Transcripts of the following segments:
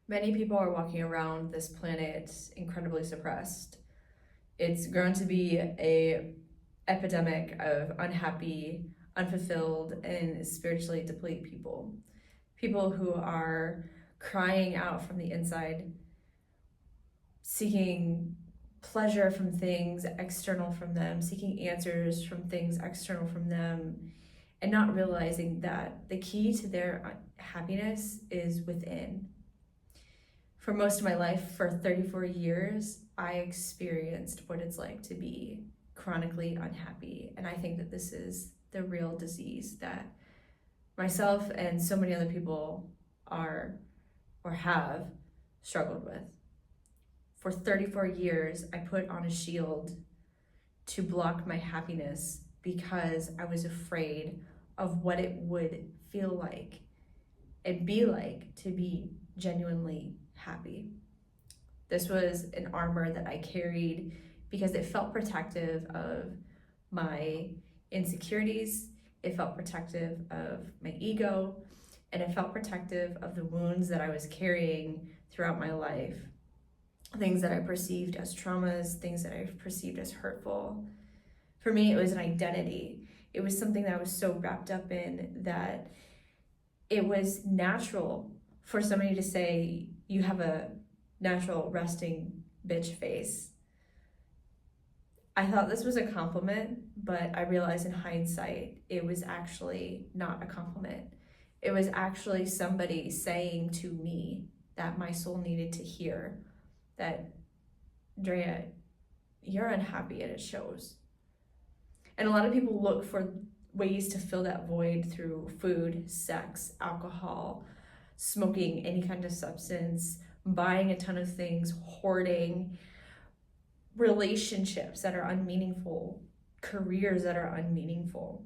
Many people are walking around this planet incredibly suppressed. It's grown to be a epidemic of unhappy, unfulfilled, and spiritually depleted people. People who are crying out from the inside, seeking pleasure from things external from them, seeking answers from things external from them, and not realizing that the key to their happiness is within. For most of my life, for 34 years, I experienced what it's like to be chronically unhappy. And I think that this is the real disease that myself and so many other people are or have struggled with. For 34 years, I put on a shield to block my happiness because I was afraid of what it would feel like and be like to be genuinely happy. This was an armor that I carried because it felt protective of my insecurities, it felt protective of my ego, and it felt protective of the wounds that I was carrying throughout my life. Things that I perceived as traumas, things that I perceived as hurtful. For me, it was an identity. It was something that I was so wrapped up in that it was natural for somebody to say, you have a natural resting bitch face. I thought this was a compliment, but I realized in hindsight, it was actually not a compliment. It was actually somebody saying to me that my soul needed to hear that, Drea, you're unhappy and it shows. And a lot of people look for ways to fill that void through food, sex, alcohol, smoking any kind of substance, buying a ton of things, hoarding, relationships that are unmeaningful, careers that are unmeaningful.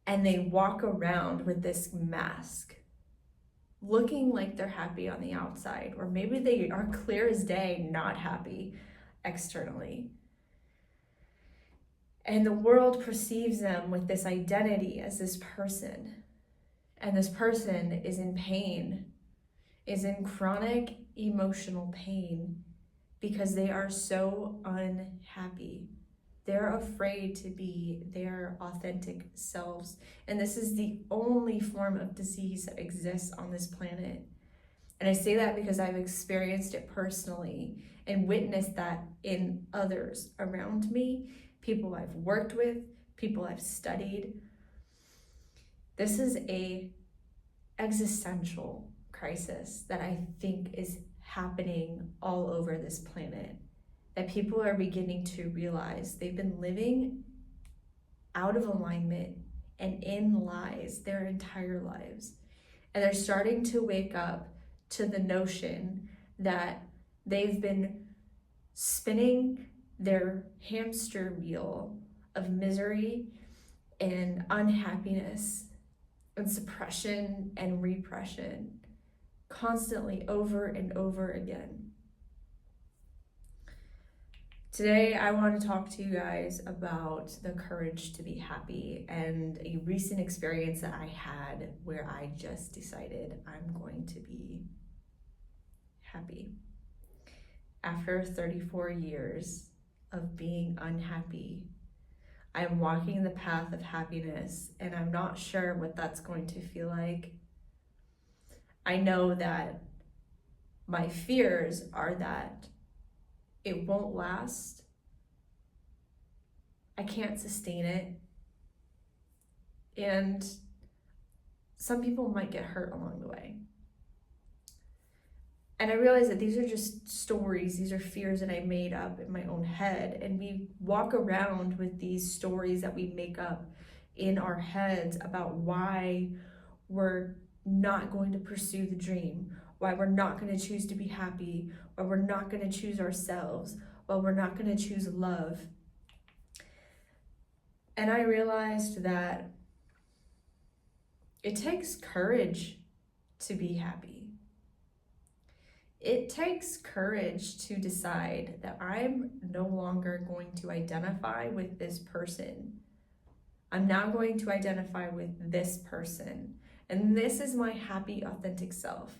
And they walk around with this mask, looking like they're happy on the outside, or maybe they are clear as day not happy externally. And the world perceives them with this identity as this person. And this person is in pain, is in chronic emotional pain because they are so unhappy. They're afraid to be their authentic selves. And this is the only form of disease that exists on this planet. And I say that because I've experienced it personally and witnessed that in others around me, people I've worked with, people I've studied. This is a existential crisis that I think is happening all over this planet, that people are beginning to realize they've been living out of alignment and in lies their entire lives. And they're starting to wake up to the notion that they've been spinning their hamster wheel of misery and unhappiness and suppression and repression constantly over and over again. Today, I want to talk to you guys about the courage to be happy and a recent experience that I had where I just decided I'm going to be happy. After 34 years of being unhappy, I'm walking the path of happiness, and I'm not sure what that's going to feel like. I know that my fears are that it won't last. I can't sustain it. And some people might get hurt along the way. And I realize that these are just stories, these are fears that I made up in my own head. And we walk around with these stories that we make up in our heads about why we're not going to pursue the dream, why we're not going to choose to be happy, why we're not going to choose ourselves, why we're not going to choose love. And I realized that it takes courage to be happy. It takes courage to decide that I'm no longer going to identify with this person. I'm now going to identify with this person. And this is my happy, authentic self.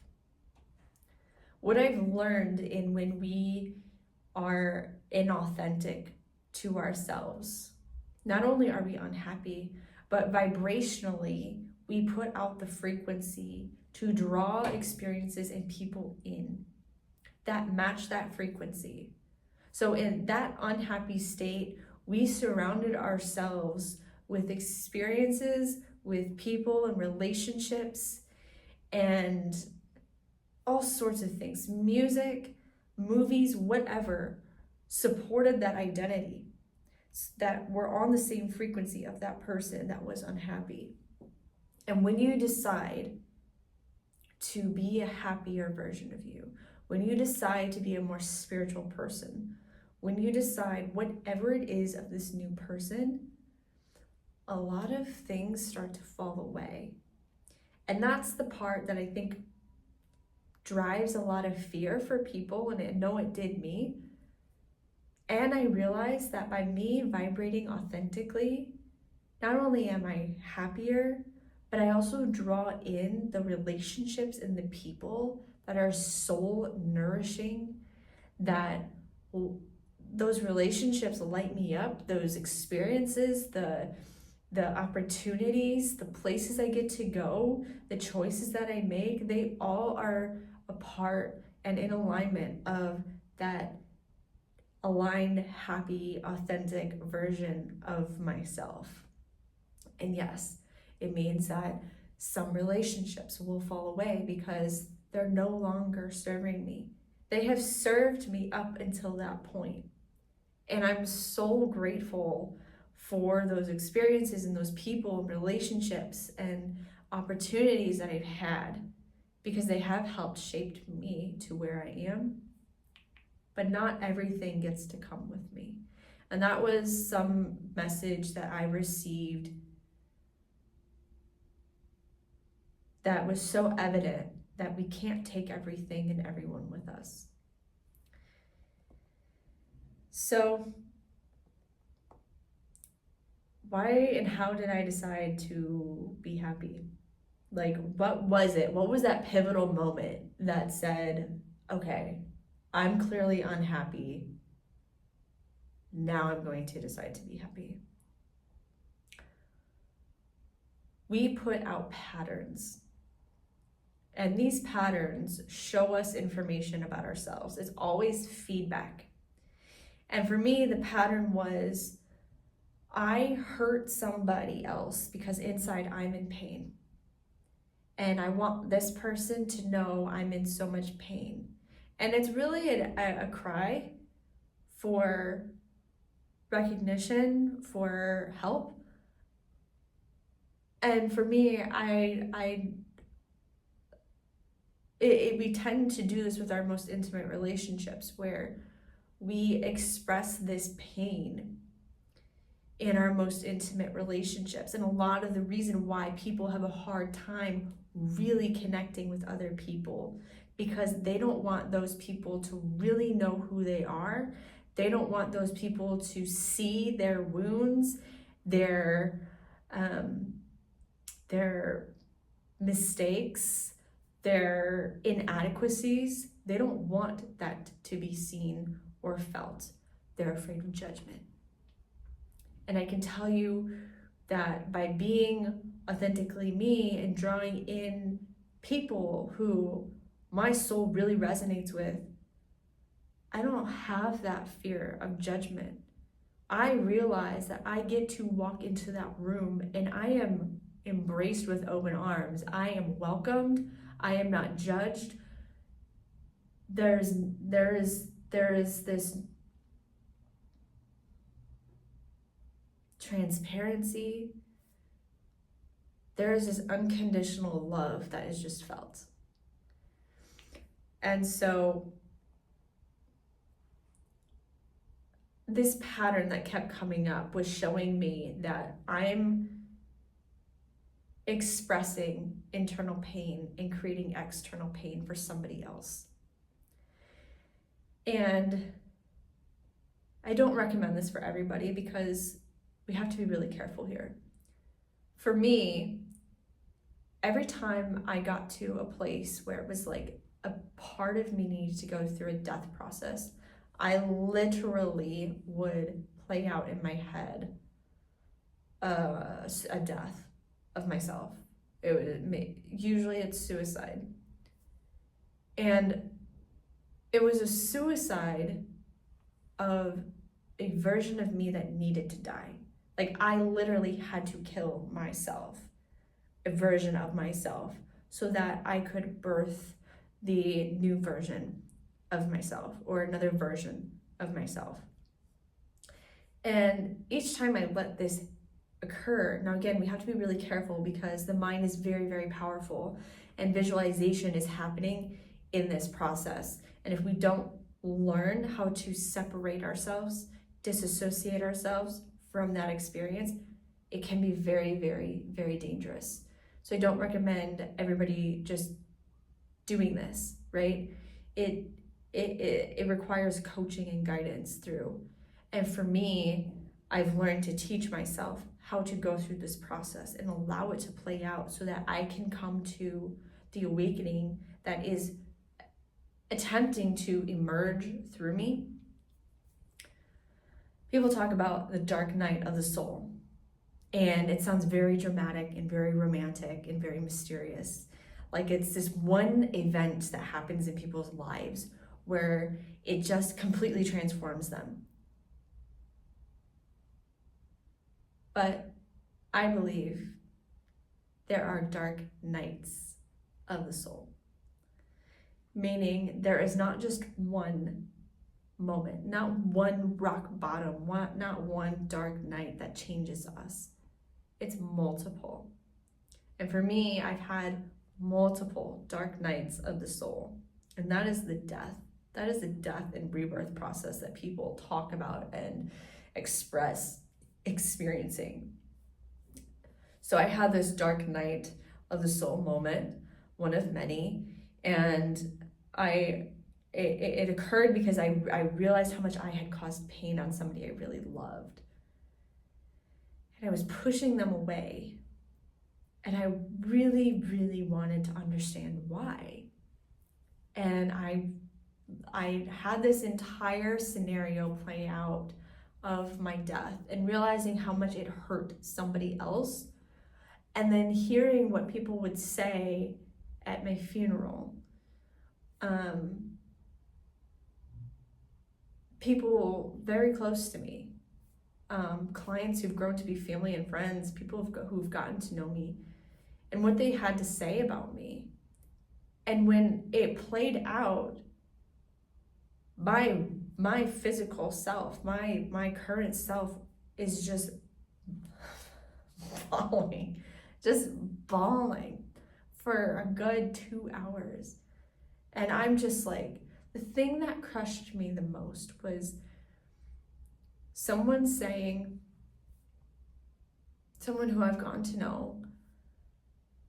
What I've learned in when we are inauthentic to ourselves, not only are we unhappy, but vibrationally, we put out the frequency to draw experiences and people in that match that frequency. So in that unhappy state, we surrounded ourselves with experiences, with people and relationships, and all sorts of things. Music, movies, whatever, supported that identity, that were on the same frequency of that person that was unhappy. And when you decide to be a happier version of you, when you decide to be a more spiritual person, when you decide whatever it is of this new person, a lot of things start to fall away. And that's the part that I think drives a lot of fear for people, and I know it did me. And I realized that by me vibrating authentically, not only am I happier, but I also draw in the relationships and the people that are soul nourishing, that those relationships light me up, those experiences, the opportunities, the places I get to go, the choices that I make, they all are a part and in alignment of that aligned, happy, authentic version of myself. And yes, it means that some relationships will fall away because they're no longer serving me. They have served me up until that point. And I'm so grateful for those experiences and those people and relationships and opportunities that I've had, because they have helped shape me to where I am. But not everything gets to come with me. And that was some message that I received that was so evident, that we can't take everything and everyone with us. So why and how did I decide to be happy? Like, what was it? What was that pivotal moment that said, okay, I'm clearly unhappy. Now I'm going to decide to be happy. We put out patterns. And these patterns show us information about ourselves. It's always feedback. And for me, the pattern was, I hurt somebody else because inside I'm in pain. And I want this person to know I'm in so much pain. And it's really a cry for recognition, for help. And for me, we tend to do this with our most intimate relationships, where we express this pain in our most intimate relationships. And a lot of the reason why people have a hard time really connecting with other people, because they don't want those people to really know who they are. They don't want those people to see their wounds, their mistakes, their inadequacies. They don't want that to be seen or felt. They're afraid of judgment. And I can tell you that by being authentically me and drawing in people who my soul really resonates with, I don't have that fear of judgment. I realize that I get to walk into that room and I am embraced with open arms. I am welcomed. I am not judged. There is this transparency. There is this unconditional love that is just felt. And so this pattern that kept coming up was showing me that I'm expressing internal pain and creating external pain for somebody else. And I don't recommend this for everybody, because we have to be really careful here. For me, every time I got to a place where it was like a part of me needed to go through a death process, I literally would play out in my head a death of myself. Usually it's suicide. And it was a suicide of a version of me that needed to die. Like, I literally had to kill myself, a version of myself, so that I could birth the new version of myself, or another version of myself. And each time I let this occur, now again, we have to be really careful because the mind is very, very powerful, and visualization is happening in this process. And if we don't learn how to separate ourselves, disassociate ourselves from that experience, it can be very, very, very dangerous. So I don't recommend everybody just doing this, right? It requires coaching and guidance through. And for me, I've learned to teach myself how to go through this process and allow it to play out so that I can come to the awakening that is attempting to emerge through me. People talk about the dark night of the soul, and it sounds very dramatic and very romantic and very mysterious. Like it's this one event that happens in people's lives where it just completely transforms them. But I believe there are dark nights of the soul, meaning there is not just one moment, not one rock bottom, not one dark night that changes us. It's multiple. And for me, I've had multiple dark nights of the soul, and that is the death. That is the death and rebirth process that people talk about and express experiencing. So I had this dark night of the soul moment, one of many, and it occurred because I realized how much I had caused pain on somebody I really loved. And I was pushing them away. And I really, really wanted to understand why. And I had this entire scenario play out of my death and realizing how much it hurt somebody else. And then hearing what people would say at my funeral. People very close to me, clients who've grown to be family and friends, people who've gotten to know me, and what they had to say about me. And when it played out, my physical self, my current self is just bawling for a good 2 hours. And I'm just like, the thing that crushed me the most was someone who I've gotten to know,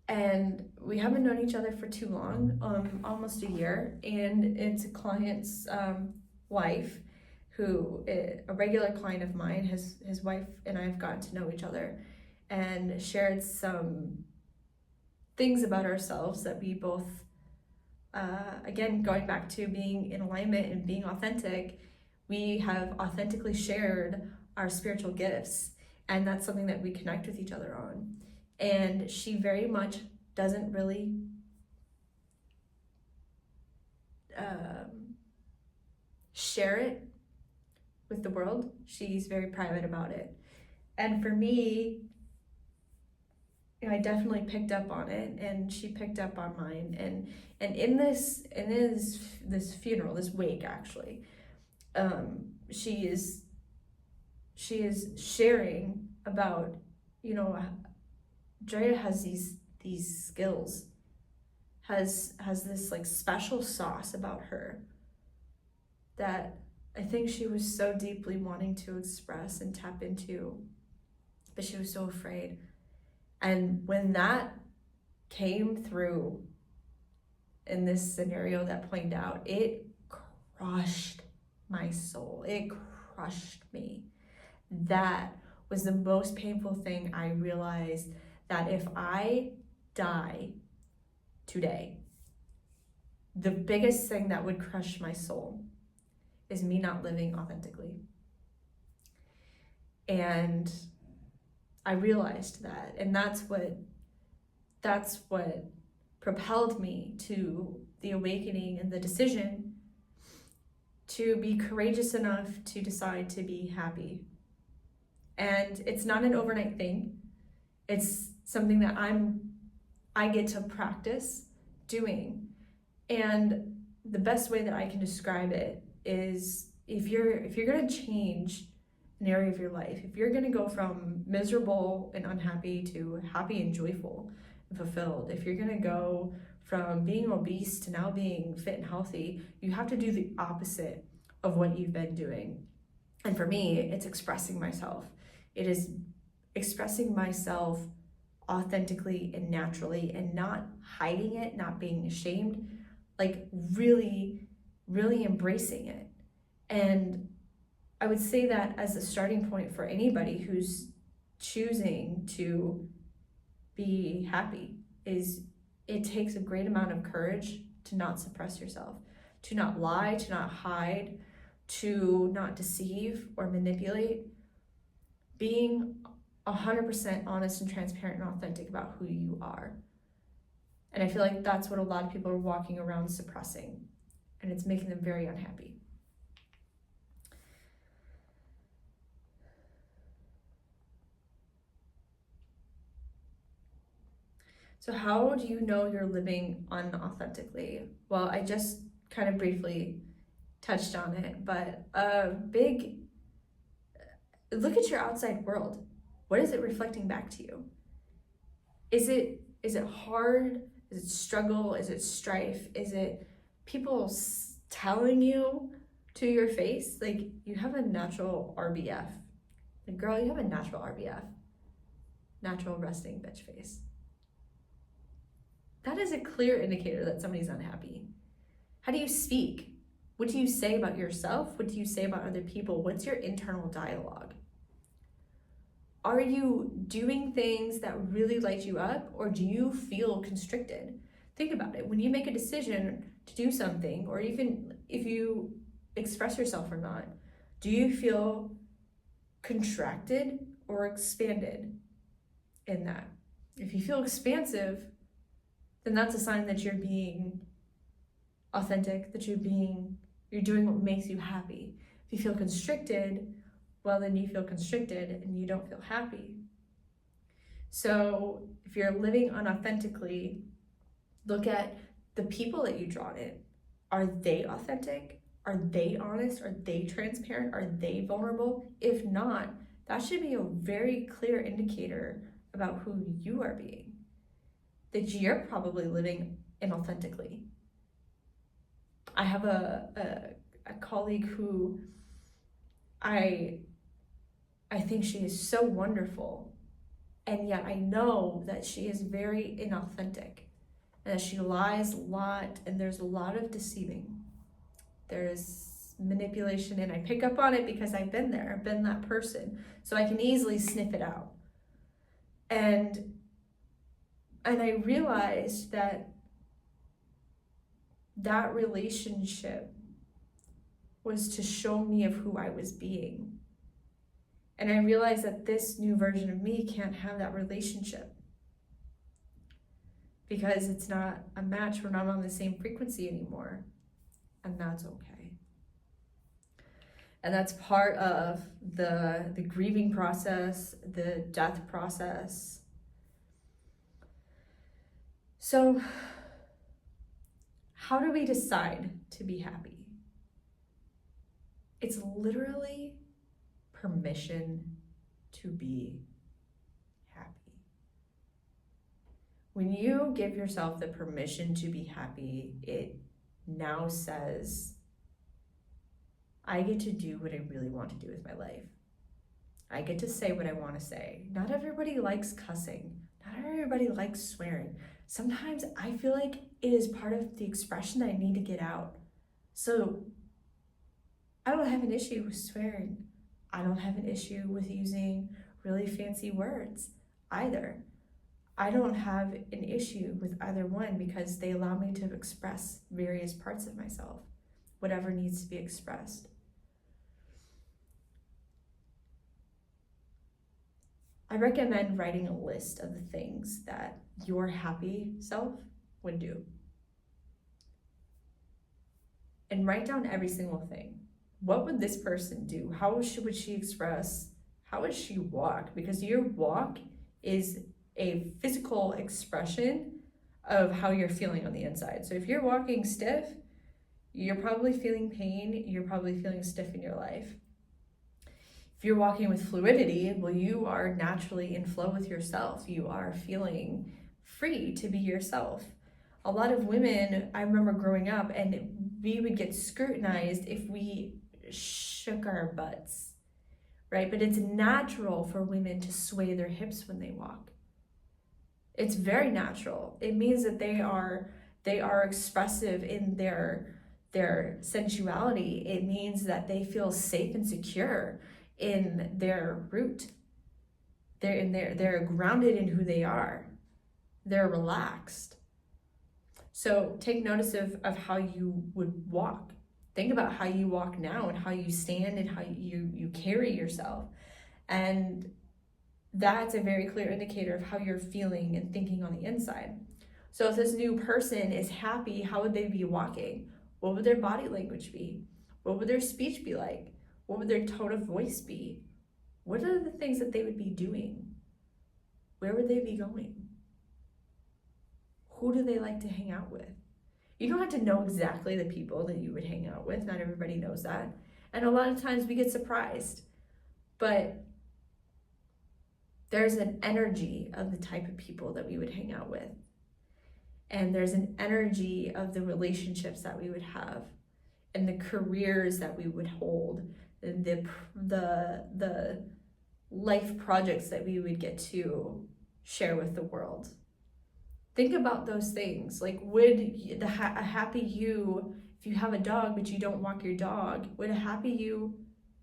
and we haven't known each other for too long, almost a year, and it's a client's wife, who a regular client of mine, his wife and I have gotten to know each other and shared some things about ourselves that we both, again, going back to being in alignment and being authentic, we have authentically shared our spiritual gifts, and that's something that we connect with each other on. And she very much doesn't really share it with the world. She's very private about it. And for me, I definitely picked up on it, and she picked up on mine. And in this funeral, this wake actually, she is sharing about, Drea has these skills, has this like special sauce about her that I think she was so deeply wanting to express and tap into, but she was so afraid. And when that came through in this scenario that played out, it crushed my soul. It crushed me. That was the most painful thing. I realized that if I die today, the biggest thing that would crush my soul is me not living authentically. And I realized that, and that's what propelled me to the awakening and the decision to be courageous enough to decide to be happy. And it's not an overnight thing. It's something that I get to practice doing. And the best way that I can describe it is if you're going to change an area of your life, if you're going to go from miserable and unhappy to happy and joyful and fulfilled, if you're going to go from being obese to now being fit and healthy, you have to do the opposite of what you've been doing. And for me, it's expressing myself. It is expressing myself authentically and naturally and not hiding it, not being ashamed, like really, really embracing it. And I would say that as a starting point for anybody who's choosing to be happy is it takes a great amount of courage to not suppress yourself, to not lie, to not hide, to not deceive or manipulate. Being 100% honest and transparent and authentic about who you are. And I feel like that's what a lot of people are walking around suppressing, and it's making them very unhappy. So how do you know you're living unauthentically? Well, I just kind of briefly touched on it, but look at your outside world. What is it reflecting back to you? Is it hard? Is it struggle? Is it strife? Is it people telling you to your face, like, you have a natural RBF? Like, girl, you have a natural RBF. Natural resting bitch face. That is a clear indicator that somebody's unhappy. How do you speak? What do you say about yourself? What do you say about other people? What's your internal dialogue? Are you doing things that really light you up, or do you feel constricted? Think about it. When you make a decision to do something, or even if you express yourself or not, do you feel contracted or expanded in that? If you feel expansive, then that's a sign that you're being authentic, that you're doing what makes you happy. If you feel constricted, well, then you feel constricted and you don't feel happy. So if you're living unauthentically, look at the people that you draw in. Are they authentic? Are they honest? Are they transparent? Are they vulnerable? If not, that should be a very clear indicator about who you are being, that you're probably living inauthentically. I have a colleague who I think she is so wonderful, and yet I know that she is very inauthentic, and that she lies a lot, and there's a lot of deceiving. There's manipulation, and I pick up on it because I've been there. I've been that person, so I can easily sniff it out. And I realized that relationship was to show me of who I was being. And I realized that this new version of me can't have that relationship because it's not a match. We're not on the same frequency anymore. And that's okay. And that's part of the grieving process, the death process. So how do we decide to be happy? It's literally permission to be happy. When you give yourself the permission to be happy, it now says, I get to do what I really want to do with my life. I get to say what I want to say. Not everybody likes cussing. Not everybody likes swearing. Sometimes I feel like it is part of the expression that I need to get out. So I don't have an issue with swearing. I don't have an issue with using really fancy words either. I don't have an issue with either one because they allow me to express various parts of myself, whatever needs to be expressed. I recommend writing a list of the things that your happy self would do. And write down every single thing. What would this person do? How would she express? How would she walk? Because your walk is a physical expression of how you're feeling on the inside. So if you're walking stiff, you're probably feeling pain, you're probably feeling stiff in your life. If you're walking with fluidity, well, you are naturally in flow with yourself. You are feeling free to be yourself. A lot of women, I remember growing up, and we would get scrutinized if we shook our butts, right? But it's natural for women to sway their hips when they walk. It's very natural. It means that they are expressive in their sensuality. It means that they feel safe and secure in their root. They're grounded in who they are. They're relaxed. So take notice of how you would walk. Think about how you walk now and how you stand and how you carry yourself. And that's a very clear indicator of how you're feeling and thinking on the inside. So if this new person is happy, how would they be walking? What would their body language be? What would their speech be like? What would their tone of voice be? What are the things that they would be doing? Where would they be going? Who do they like to hang out with? You don't have to know exactly the people that you would hang out with. Not everybody knows that. And a lot of times we get surprised. But there's an energy of the type of people that we would hang out with. And there's an energy of the relationships that we would have and the careers that we would hold, and the life projects that we would get to share with the world. Think about those things. Like, would a happy you, if you have a dog but you don't walk your dog, would a happy you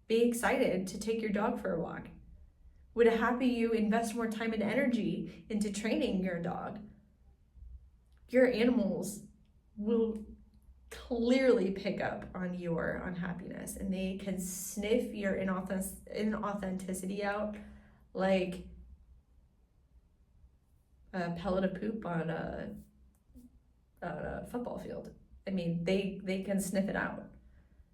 be excited to take your dog for a walk? Would a happy you invest more time and energy into training your dog? Your animals will clearly pick up on your unhappiness, and they can sniff your inauthenticity out like a pellet of poop on a football field. I mean, they can sniff it out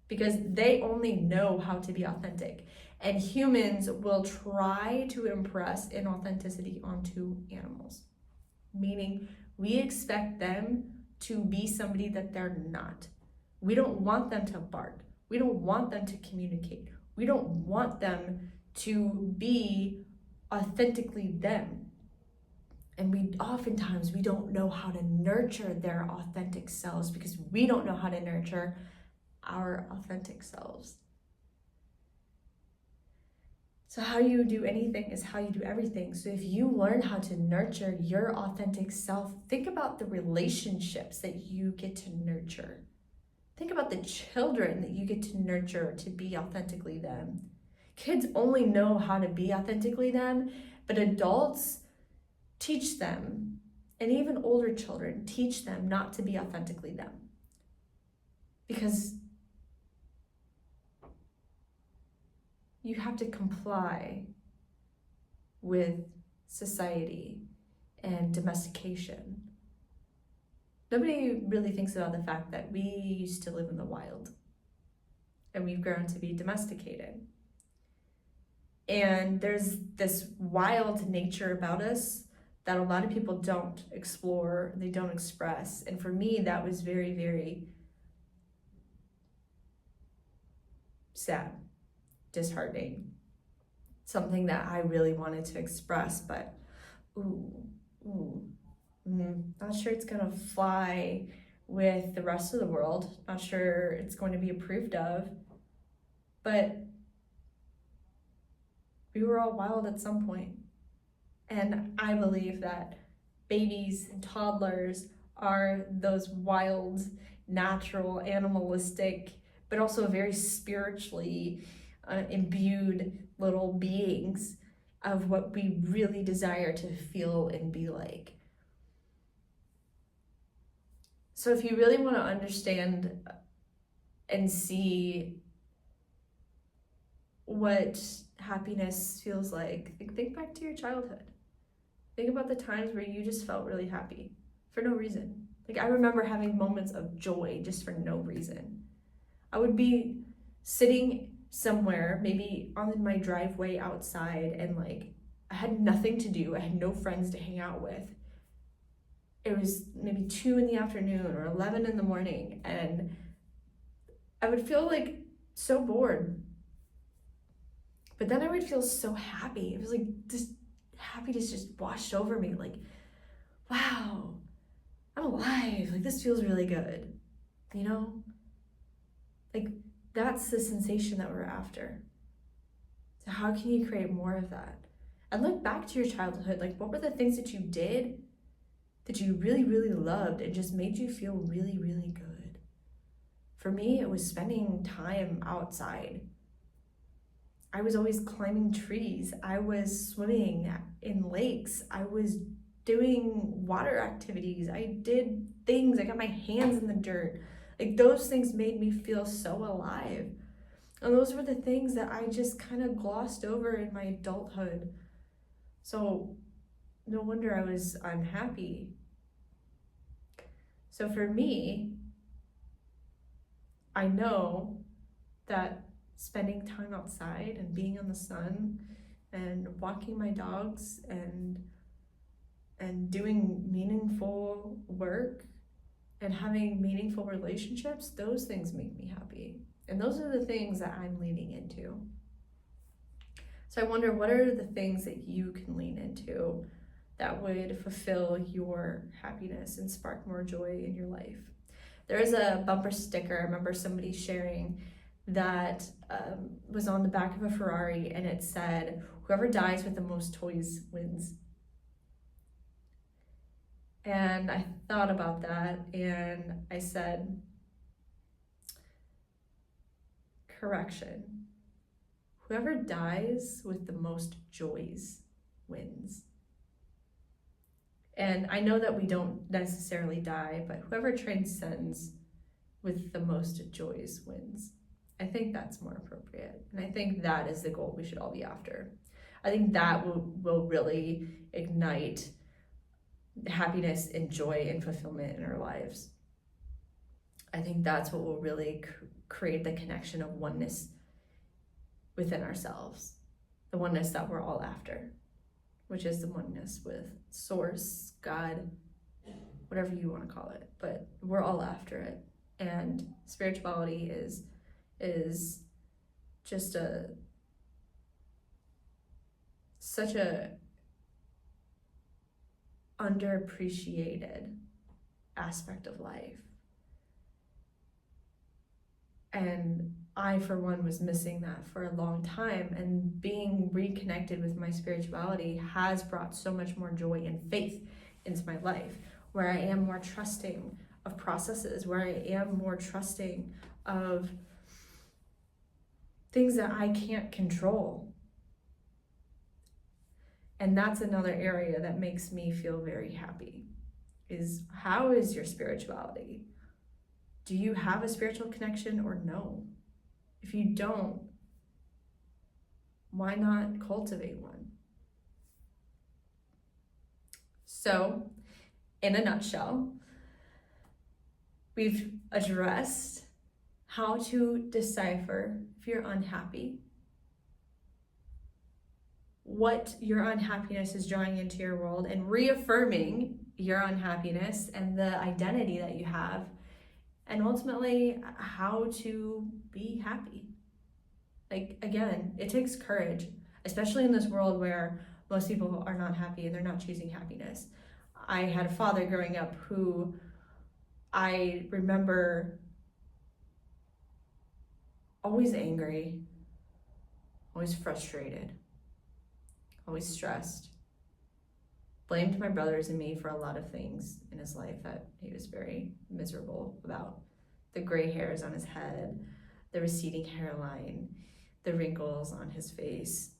because they only know how to be authentic. And humans will try to impress inauthenticity onto animals, meaning we expect them to be somebody that they're not. We don't want them to bark. We don't want them to communicate. We don't want them to be authentically them. And we don't know how to nurture their authentic selves because we don't know how to nurture our authentic selves. So how you do anything is how you do everything. So if you learn how to nurture your authentic self, think about the relationships that you get to nurture. Think about the children that you get to nurture to be authentically them. Kids only know how to be authentically them, but adults teach them, and even older children teach them not to be authentically them. Because you have to comply with society and domestication. Nobody really thinks about the fact that we used to live in the wild and we've grown to be domesticated. And there's this wild nature about us that a lot of people don't explore, they don't express. And for me, that was very, very sad, disheartening. Something that I really wanted to express, but not sure it's gonna fly with the rest of the world. Not sure it's going to be approved of, but we were all wild at some point. And I believe that babies and toddlers are those wild, natural, animalistic, but also very spiritually imbued little beings. of what we really desire to feel and be like. So if you really want to understand and see what happiness feels like, think back to your childhood. Think about the times where you just felt really happy for no reason. Like, I remember having moments of joy just for no reason. I would be sitting somewhere, maybe on my driveway outside, and like, I had nothing to do. I had no friends to hang out with. It was maybe 2 p.m. or 11 a.m, and I would feel like so bored. But then I would feel so happy. It was like this happiness just washed over me. Like, wow, I'm alive. Like, this feels really good. You know? Like, that's the sensation that we're after. So how can you create more of that? And look back to your childhood. Like, what were the things that you did that you really, really loved and just made you feel really, really good? For me, it was spending time outside. I was always climbing trees. I was swimming in lakes. I was doing water activities. I did things. I got my hands in the dirt. Like, those things made me feel so alive. And those were the things that I just kind of glossed over in my adulthood. So no wonder I was unhappy. So for me, I know that spending time outside and being in the sun and walking my dogs and doing meaningful work and having meaningful relationships, those things make me happy. And those are the things that I'm leaning into. So I wonder, what are the things that you can lean into that would fulfill your happiness and spark more joy in your life? There is a bumper sticker, I remember somebody sharing, that was on the back of a Ferrari, and it said, "Whoever dies with the most toys wins." And I thought about that, and I said, correction. Whoever dies with the most joys wins. And I know that we don't necessarily die, but whoever transcends with the most joys wins. I think that's more appropriate. And I think that is the goal we should all be after. I think that will really ignite happiness and joy and fulfillment in our lives. I think that's what will really create the connection of oneness within ourselves, the oneness that we're all after, which is the oneness with Source, God, whatever you want to call it, but we're all after it. And spirituality is just such a underappreciated aspect of life. And I, for one, was missing that for a long time, and being reconnected with my spirituality has brought so much more joy and faith into my life, where I am more trusting of processes, where I am more trusting of things that I can't control. And that's another area that makes me feel very happy, is how is your spirituality? Do you have a spiritual connection or no? If you don't, why not cultivate one? So, in a nutshell, we've addressed how to decipher if you're unhappy, what your unhappiness is drawing into your world, and reaffirming your unhappiness and the identity that you have, and ultimately how to be happy. Like, again, it takes courage, especially in this world where most people are not happy and they're not choosing happiness. I had a father growing up who I remember always angry, always frustrated, always stressed, blamed my brothers and me for a lot of things in his life that he was very miserable about. The gray hairs on his head, the receding hairline, the wrinkles on his face.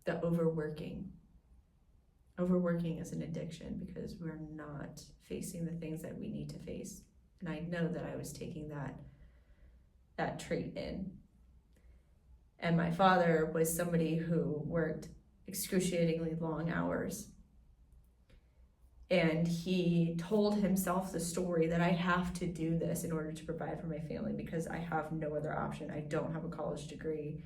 the overworking. Overworking is an addiction because we're not facing the things that we need to face. And I know that I was taking that trait in. And my father was somebody who worked excruciatingly long hours. And he told himself the story that I have to do this in order to provide for my family because I have no other option. I don't have a college degree.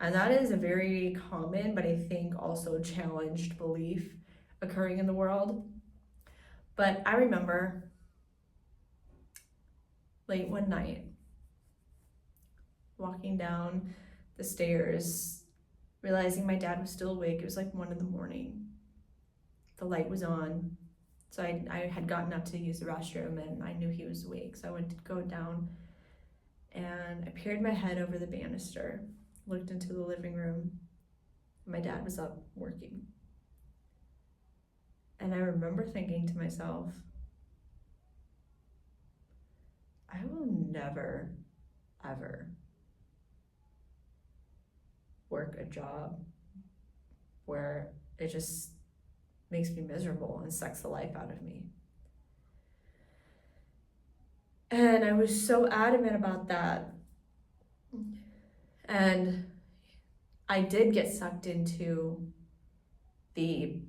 And that is a very common, but I think also challenged belief occurring in the world. But I remember late one night, walking down the stairs, realizing my dad was still awake. It was like 1 a.m. The light was on. So I had gotten up to use the restroom and I knew he was awake. So I went to go down and I peered my head over the banister, looked into the living room. My dad was up working. And I remember thinking to myself, I will never, ever work a job where it just makes me miserable and sucks the life out of me. And I was so adamant about that. And I did get sucked into the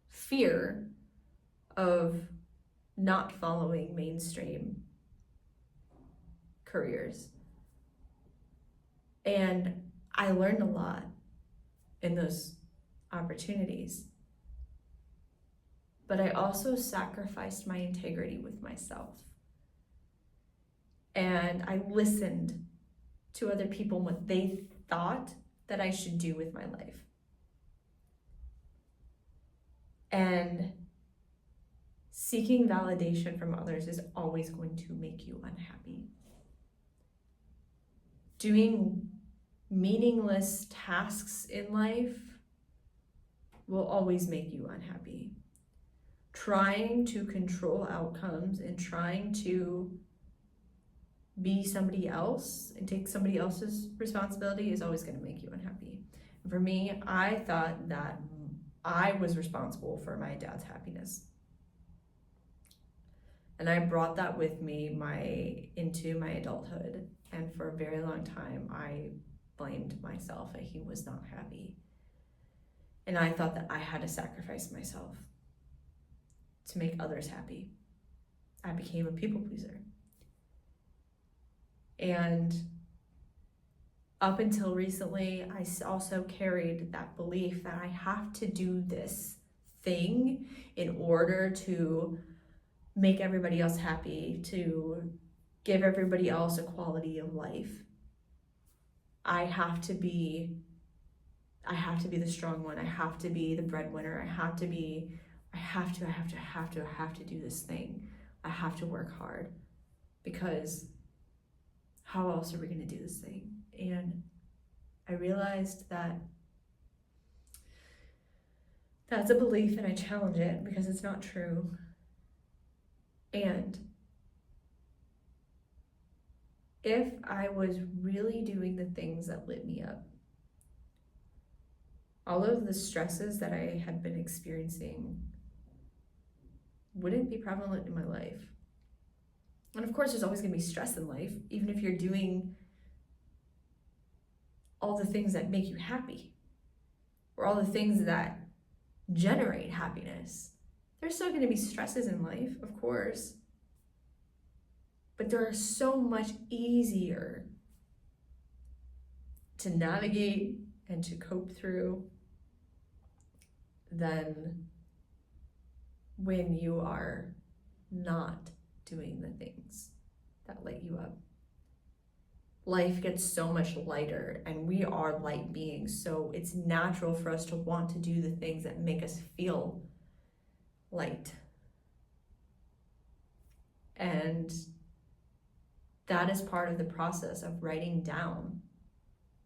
fear of not following mainstream careers. And I learned a lot in those opportunities. But I also sacrificed my integrity with myself. And I listened to other people and what they thought that I should do with my life. And seeking validation from others is always going to make you unhappy. Doing meaningless tasks in life will always make you unhappy. Trying to control outcomes and trying to be somebody else and take somebody else's responsibility is always going to make you unhappy. And for me, I thought that I was responsible for my dad's happiness. And I brought that with me into my adulthood. And for a very long time, I blamed myself that he was not happy. And I thought that I had to sacrifice myself to make others happy. I became a people pleaser. And up until recently, I also carried that belief that I have to do this thing in order to make everybody else happy, to give everybody else a quality of life. I have to be the strong one. I have to be the breadwinner. I have to do this thing. I have to work hard because how else are we going to do this thing? And I realized that that's a belief and I challenge it because it's not true. And if I was really doing the things that lit me up, all of the stresses that I had been experiencing wouldn't be prevalent in my life. And of course, there's always going to be stress in life, even if you're doing all the things that make you happy or all the things that generate happiness. There's still going to be stresses in life, of course, but they're so much easier to navigate and to cope through than when you are not doing the things that light you up. Life gets so much lighter, and we are light beings, so it's natural for us to want to do the things that make us feel light. And that is part of the process of writing down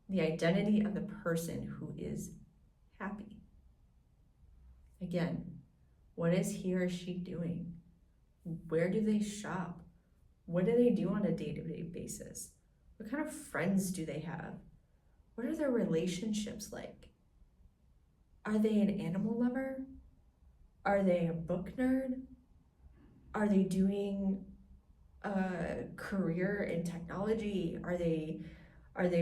the identity of the person who is happy. Again, what is he or she doing? Where do they shop? What do they do on a day-to-day basis? What kind of friends do they have? What are their relationships like? Are they an animal lover? Are they a book nerd? Are they doing a career in technology? Are they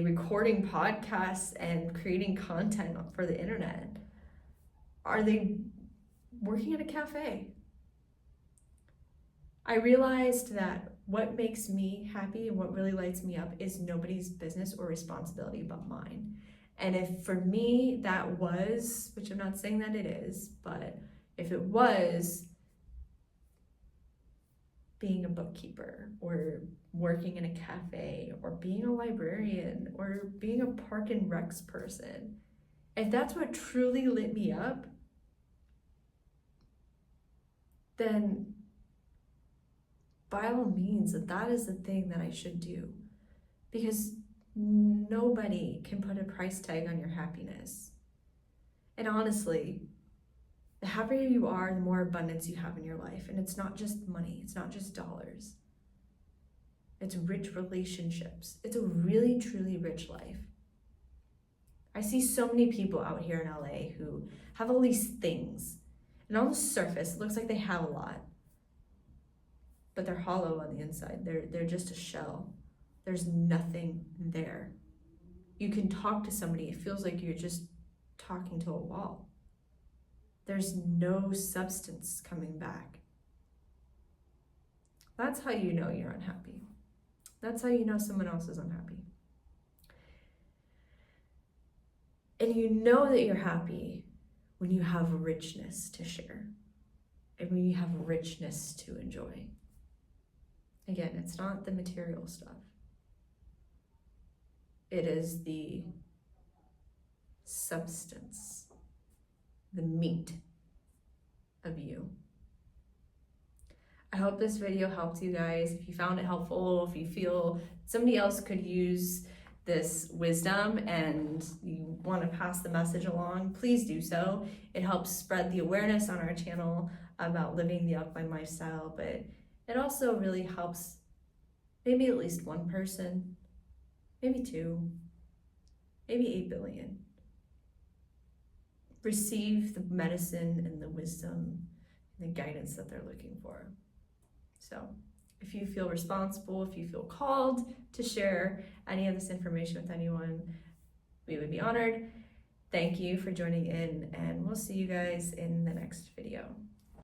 recording podcasts and creating content for the internet? Are they working at a cafe? I realized that what makes me happy and what really lights me up is nobody's business or responsibility but mine. And if for me that was, which I'm not saying that it is, but if it was being a bookkeeper or working in a cafe or being a librarian or being a park and recs person, if that's what truly lit me up, then by all means, that is the thing that I should do. Because nobody can put a price tag on your happiness. And honestly, the happier you are, the more abundance you have in your life. And it's not just money, it's not just dollars. It's rich relationships. It's a really, truly rich life. I see so many people out here in LA who have all these things. And on the surface, it looks like they have a lot. But they're hollow on the inside. They're just a shell. There's nothing there. You can talk to somebody, it feels like you're just talking to a wall. There's no substance coming back. That's how you know you're unhappy. That's how you know someone else is unhappy. And you know that you're happy when you have richness to share and when you have richness to enjoy. Again, it's not the material stuff. It is the substance, the meat of you. I hope this video helped you guys. If you found it helpful, if you feel somebody else could use this wisdom and you want to pass the message along, please do so. It helps spread the awareness on our channel about living the alkalign lifestyle, but it also really helps maybe at least one person, maybe 2, maybe 8 billion receive the medicine and the wisdom and the guidance that they're looking for. So if you feel responsible, if you feel called to share any of this information with anyone, we would be honored. Thank you for joining in, and we'll see you guys in the next video.